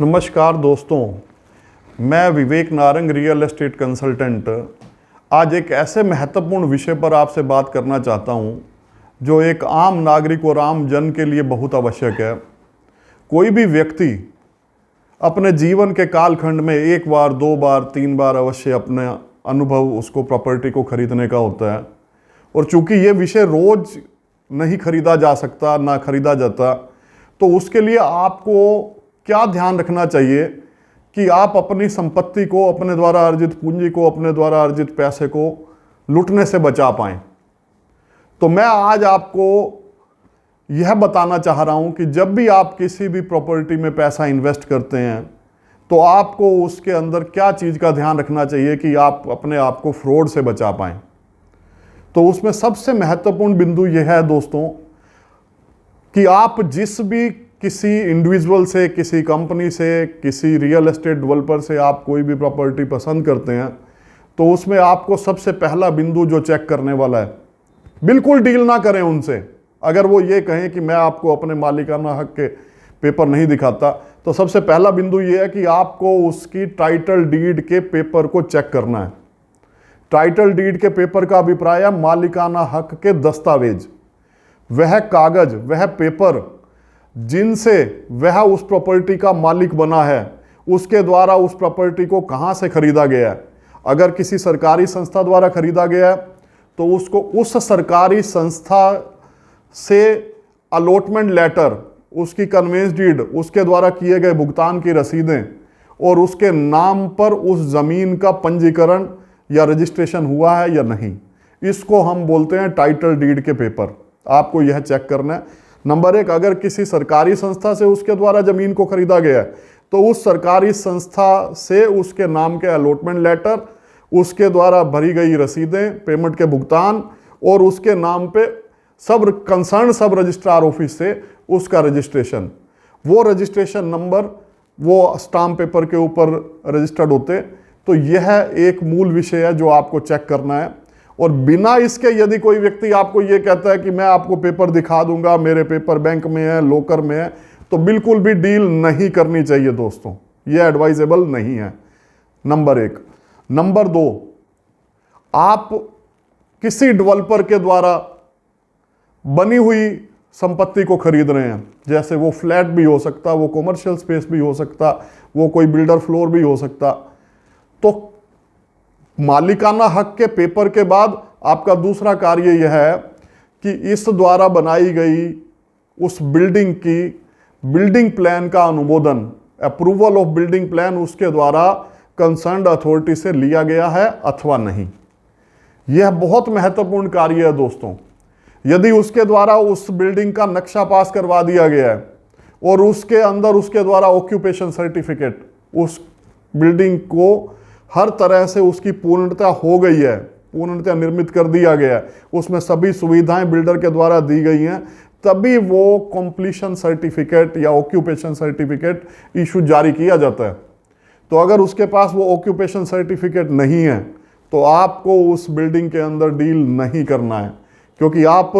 नमस्कार दोस्तों, मैं विवेक नारंग रियल एस्टेट कंसल्टेंट आज एक ऐसे महत्वपूर्ण विषय पर आपसे बात करना चाहता हूं जो एक आम नागरिक और आम जन के लिए बहुत आवश्यक है। कोई भी व्यक्ति अपने जीवन के कालखंड में एक बार, दो बार, तीन बार अवश्य अपने अनुभव उसको प्रॉपर्टी को खरीदने का होता है। और चूंकि ये विषय रोज नहीं खरीदा जा सकता, ना खरीदा जाता, तो उसके लिए आपको क्या ध्यान रखना चाहिए कि आप अपनी संपत्ति को, अपने द्वारा अर्जित पूंजी को, अपने द्वारा अर्जित पैसे को लूटने से बचा पाएं। तो मैं आज आपको यह बताना चाह रहा हूं कि जब भी आप किसी भी प्रॉपर्टी में पैसा इन्वेस्ट करते हैं तो आपको उसके अंदर क्या चीज़ का ध्यान रखना चाहिए कि आप अपने आप को फ्रॉड से बचा पाएं। तो उसमें सबसे महत्वपूर्ण बिंदु यह है दोस्तों कि आप जिस भी किसी इंडिविजुअल से, किसी कंपनी से, किसी रियल एस्टेट डेवलपर से आप कोई भी प्रॉपर्टी पसंद करते हैं तो उसमें आपको सबसे पहला बिंदु जो चेक करने वाला है, बिल्कुल डील ना करें उनसे। अगर वो ये कहें कि मैं आपको अपने मालिकाना हक के पेपर नहीं दिखाता, तो सबसे पहला बिंदु ये है कि आपको उसकी टाइटल डीड के पेपर को चेक करना है। टाइटल डीड के पेपर का अभिप्राय है मालिकाना हक के दस्तावेज, वह कागज, वह पेपर जिनसे वह उस प्रॉपर्टी का मालिक बना है, उसके द्वारा उस प्रॉपर्टी को कहाँ से खरीदा गया है। अगर किसी सरकारी संस्था द्वारा खरीदा गया है तो उसको उस सरकारी संस्था से अलॉटमेंट लेटर, उसकी कन्वेंस डीड, उसके द्वारा किए गए भुगतान की रसीदें और उसके नाम पर उस ज़मीन का पंजीकरण या रजिस्ट्रेशन हुआ है या नहीं, इसको हम बोलते हैं टाइटल डीड के पेपर। आपको यह चेक करना है। नंबर एक, अगर किसी सरकारी संस्था से उसके द्वारा जमीन को खरीदा गया है तो उस सरकारी संस्था से उसके नाम के अलॉटमेंट लेटर, उसके द्वारा भरी गई रसीदें, पेमेंट के भुगतान और उसके नाम पे सब रजिस्ट्रार ऑफिस से उसका रजिस्ट्रेशन, वो रजिस्ट्रेशन नंबर वो स्टाम्प पेपर के ऊपर रजिस्टर्ड होते। तो यह एक मूल विषय है जो आपको चेक करना है। और बिना इसके यदि कोई व्यक्ति आपको ये कहता है कि मैं आपको पेपर दिखा दूंगा, मेरे पेपर बैंक में है, लॉकर में है, तो बिल्कुल भी डील नहीं करनी चाहिए दोस्तों, ये एडवाइजेबल नहीं है। नंबर एक। नंबर दो, आप किसी डेवलपर के द्वारा बनी हुई संपत्ति को खरीद रहे हैं, जैसे वो फ्लैट भी हो सकता, वो कॉमर्शियल स्पेस भी हो सकता, वो कोई बिल्डर फ्लोर भी हो सकता, तो मालिकाना हक के पेपर के बाद आपका दूसरा कार्य यह है कि इस द्वारा बनाई गई उस बिल्डिंग की बिल्डिंग प्लान का अनुमोदन, अप्रूवल ऑफ बिल्डिंग प्लान उसके द्वारा कंसर्न्ड अथॉरिटी से लिया गया है अथवा नहीं। यह बहुत महत्वपूर्ण कार्य है दोस्तों। यदि उसके द्वारा उस बिल्डिंग का नक्शा पास करवा दिया गया है और उसके अंदर उसके द्वारा ऑक्यूपेशन सर्टिफिकेट, उस बिल्डिंग को हर तरह से उसकी पूर्णता हो गई है, पूर्णतः निर्मित कर दिया गया है, उसमें सभी सुविधाएं बिल्डर के द्वारा दी गई हैं, तभी वो कंप्लीशन सर्टिफिकेट या ऑक्यूपेशन सर्टिफिकेट इशू जारी किया जाता है। तो अगर उसके पास वो ऑक्यूपेशन सर्टिफिकेट नहीं है तो आपको उस बिल्डिंग के अंदर डील नहीं करना है, क्योंकि आप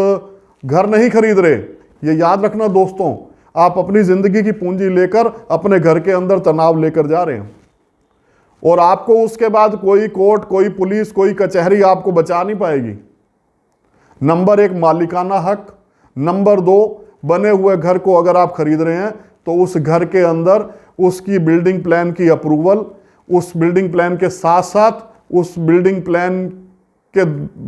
घर नहीं खरीद रहे। ये याद रखना दोस्तों, आप अपनी जिंदगी की पूंजी लेकर अपने घर के अंदर तनाव लेकर जा रहे हैं और आपको उसके बाद कोई कोर्ट, कोई पुलिस, कोई कचहरी आपको बचा नहीं पाएगी। नंबर एक, मालिकाना हक। नंबर दो, बने हुए घर को अगर आप खरीद रहे हैं तो उस घर के अंदर उसकी बिल्डिंग प्लान की अप्रूवल, उस बिल्डिंग प्लान के साथ साथ उस बिल्डिंग प्लान के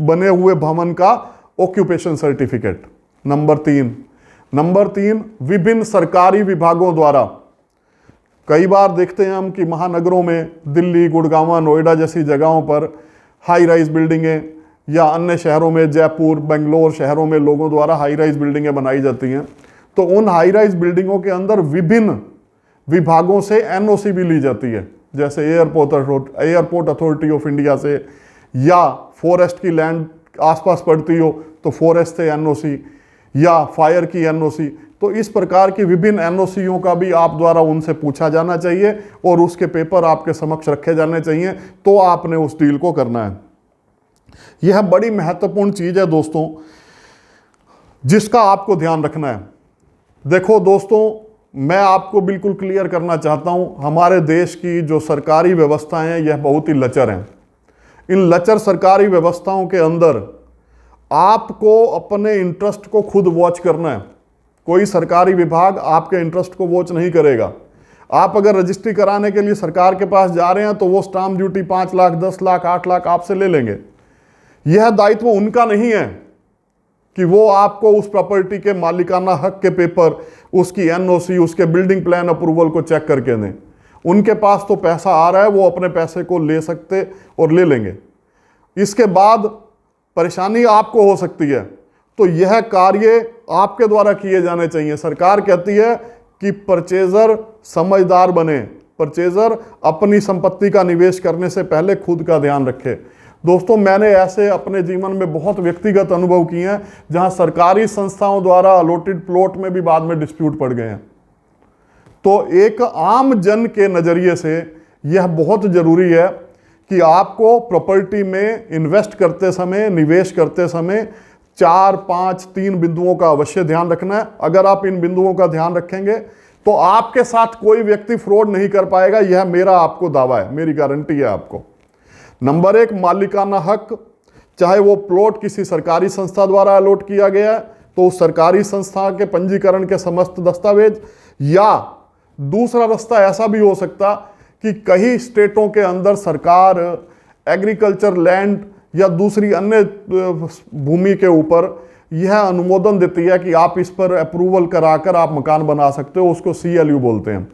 बने हुए भवन का ऑक्यूपेशन सर्टिफिकेट। नंबर तीन, विभिन्न सरकारी विभागों द्वारा, कई बार देखते हैं हम कि महानगरों में, दिल्ली, गुड़गांव, नोएडा जैसी जगहों पर हाई राइज बिल्डिंगें, या अन्य शहरों में, जयपुर, बेंगलोर शहरों में लोगों द्वारा हाई राइज बिल्डिंगें बनाई जाती हैं। तो उन हाई राइज बिल्डिंगों के अंदर विभिन्न विभागों से एनओसी भी ली जाती है, जैसे एयरपोर्ट अथॉरिटी ऑफ इंडिया से, या फॉरेस्ट की लैंड आसपास पड़ती हो तो फॉरेस्ट से एनओसी, या फायर की एनओसी। तो इस प्रकार की विभिन्न एनओसीओं का भी आप द्वारा उनसे पूछा जाना चाहिए और उसके पेपर आपके समक्ष रखे जाने चाहिए, तो आपने उस डील को करना है। यह बड़ी महत्वपूर्ण चीज है दोस्तों, जिसका आपको ध्यान रखना है। देखो दोस्तों, मैं आपको बिल्कुल क्लियर करना चाहता हूं, हमारे देश की जो सरकारी व्यवस्थाएं हैं यह बहुत ही लचर हैं। इन लचर सरकारी व्यवस्थाओं के अंदर आपको अपने इंटरेस्ट को खुद वॉच करना है। कोई सरकारी विभाग आपके इंटरेस्ट को वॉच नहीं करेगा। आप अगर रजिस्ट्री कराने के लिए सरकार के पास जा रहे हैं तो वो स्टाम्प ड्यूटी 5 लाख, 10 लाख, 8 लाख आपसे ले लेंगे। यह दायित्व उनका नहीं है कि वो आपको उस प्रॉपर्टी के मालिकाना हक के पेपर, उसकी एनओसी, उसके बिल्डिंग प्लान अप्रूवल को चेक करके दें। उनके पास तो पैसा आ रहा है, वो अपने पैसे को ले सकते और ले लेंगे। इसके बाद परेशानी आपको हो सकती है, तो यह कार्य आपके द्वारा किए जाने चाहिए। सरकार कहती है कि परचेजर समझदार बने, परचेजर अपनी संपत्ति का निवेश करने से पहले खुद का ध्यान रखे। दोस्तों, मैंने ऐसे अपने जीवन में बहुत व्यक्तिगत अनुभव किए हैं जहां सरकारी संस्थाओं द्वारा अलॉटेड प्लॉट में भी बाद में डिस्प्यूट पड़ गए हैं। तो एक आम जन के नजरिए से यह बहुत जरूरी है कि आपको प्रॉपर्टी में इन्वेस्ट करते समय, निवेश करते समय 4, 5, 3 बिंदुओं का अवश्य ध्यान रखना है। अगर आप इन बिंदुओं का ध्यान रखेंगे तो आपके साथ कोई व्यक्ति फ्रॉड नहीं कर पाएगा। यह मेरा आपको दावा है, मेरी गारंटी है आपको। नंबर 1, मालिकाना हक। चाहे वो प्लॉट किसी सरकारी संस्था द्वारा अलॉट किया गया है तो उस सरकारी संस्था के पंजीकरण के समस्त दस्तावेज, या दूसरा रास्ता ऐसा भी हो सकता कि कई स्टेटों के अंदर सरकार एग्रीकल्चर लैंड या दूसरी अन्य भूमि के ऊपर यह अनुमोदन देती है कि आप इस पर अप्रूवल कराकर आप मकान बना सकते हो। उसको CLU बोलते हैं।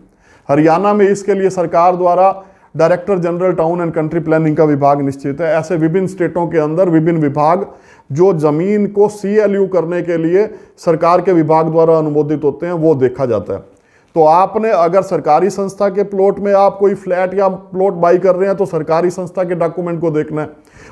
हरियाणा में इसके लिए सरकार द्वारा director general town and country planning का विभाग निश्चित है। ऐसे विभिन्न स्टेटों के अंदर विभिन्न विभाग जो जमीन को CLU करने के लिए सरकार के विभाग द्वारा अनुमोदित होते हैं, वो देखा जाता है। तो आपने अगर सरकारी संस्था के प्लॉट में आप कोई फ्लैट या प्लॉट बाई कर रहे हैं तो सरकारी संस्था के डॉक्यूमेंट को देखना है।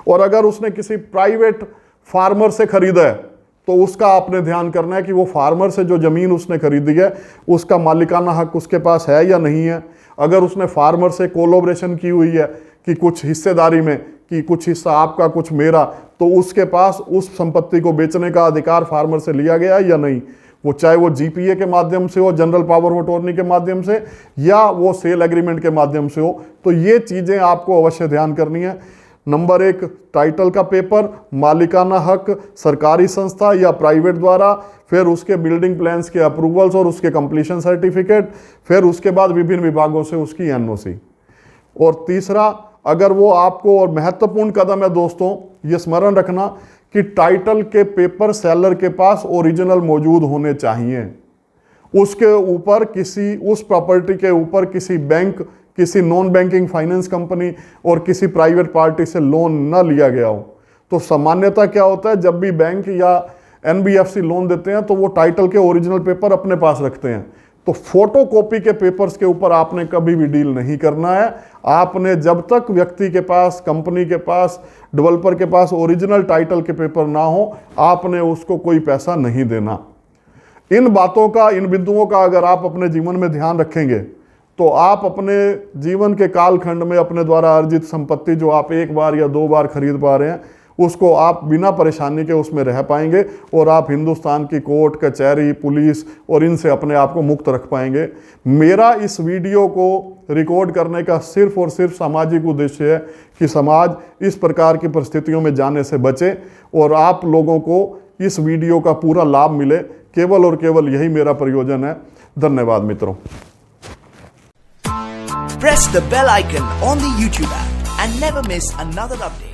और अगर उसने किसी प्राइवेट फार्मर से खरीदा है तो उसका आपने ध्यान करना है कि वो फार्मर से जो ज़मीन उसने खरीदी है उसका मालिकाना हक उसके पास है या नहीं है। अगर उसने फार्मर से कोलैबोरेशन की हुई है कि कुछ हिस्सेदारी में, कि कुछ हिस्सा आपका कुछ मेरा, तो उसके पास उस संपत्ति को बेचने का अधिकार फार्मर से लिया गया है या नहीं। वो चाहे वो GPA के माध्यम से हो, जनरल पावर ऑफ अटॉर्नी के माध्यम से, या वो सेल एग्रीमेंट के माध्यम से हो। तो ये चीज़ें आपको अवश्य ध्यान करनी है। नंबर 1, टाइटल का पेपर, मालिकाना हक सरकारी संस्था या प्राइवेट द्वारा, फिर उसके बिल्डिंग प्लान्स के अप्रूवल्स और उसके कंप्लीशन सर्टिफिकेट, फिर उसके बाद विभिन्न विभागों से उसकी NOC। और तीसरा, अगर वो आपको, और महत्वपूर्ण कदम है दोस्तों, ये स्मरण रखना कि टाइटल के पेपर सेलर के पास ओरिजिनल मौजूद होने चाहिए। उसके ऊपर किसी, उस प्रॉपर्टी के ऊपर किसी बैंक, किसी नॉन बैंकिंग फाइनेंस कंपनी और किसी प्राइवेट पार्टी से लोन न लिया गया हो। तो सामान्यतः क्या होता है, जब भी बैंक या NBFC लोन देते हैं तो वो टाइटल के ओरिजिनल पेपर अपने पास रखते हैं। तो फोटो कॉपी के पेपर्स के ऊपर आपने कभी भी डील नहीं करना है। आपने जब तक व्यक्ति के पास, कंपनी के पास, डेवलपर के पास ओरिजिनल टाइटल के पेपर ना हो, आपने उसको कोई पैसा नहीं देना। इन बातों का, इन बिंदुओं का अगर आप अपने जीवन में ध्यान रखेंगे तो आप अपने जीवन के कालखंड में अपने द्वारा अर्जित संपत्ति जो आप 1 बार या 2 बार खरीद पा रहे हैं, उसको आप बिना परेशानी के उसमें रह पाएंगे और आप हिंदुस्तान की कोर्ट, कचहरी, पुलिस और इनसे अपने आप को मुक्त रख पाएंगे। मेरा इस वीडियो को रिकॉर्ड करने का सिर्फ और सिर्फ सामाजिक उद्देश्य है कि समाज इस प्रकार की परिस्थितियों में जाने से बचे और आप लोगों को इस वीडियो का पूरा लाभ मिले। केवल और केवल यही मेरा प्रयोजन है। धन्यवाद मित्रों। Press the bell icon on the YouTube app and never miss another update.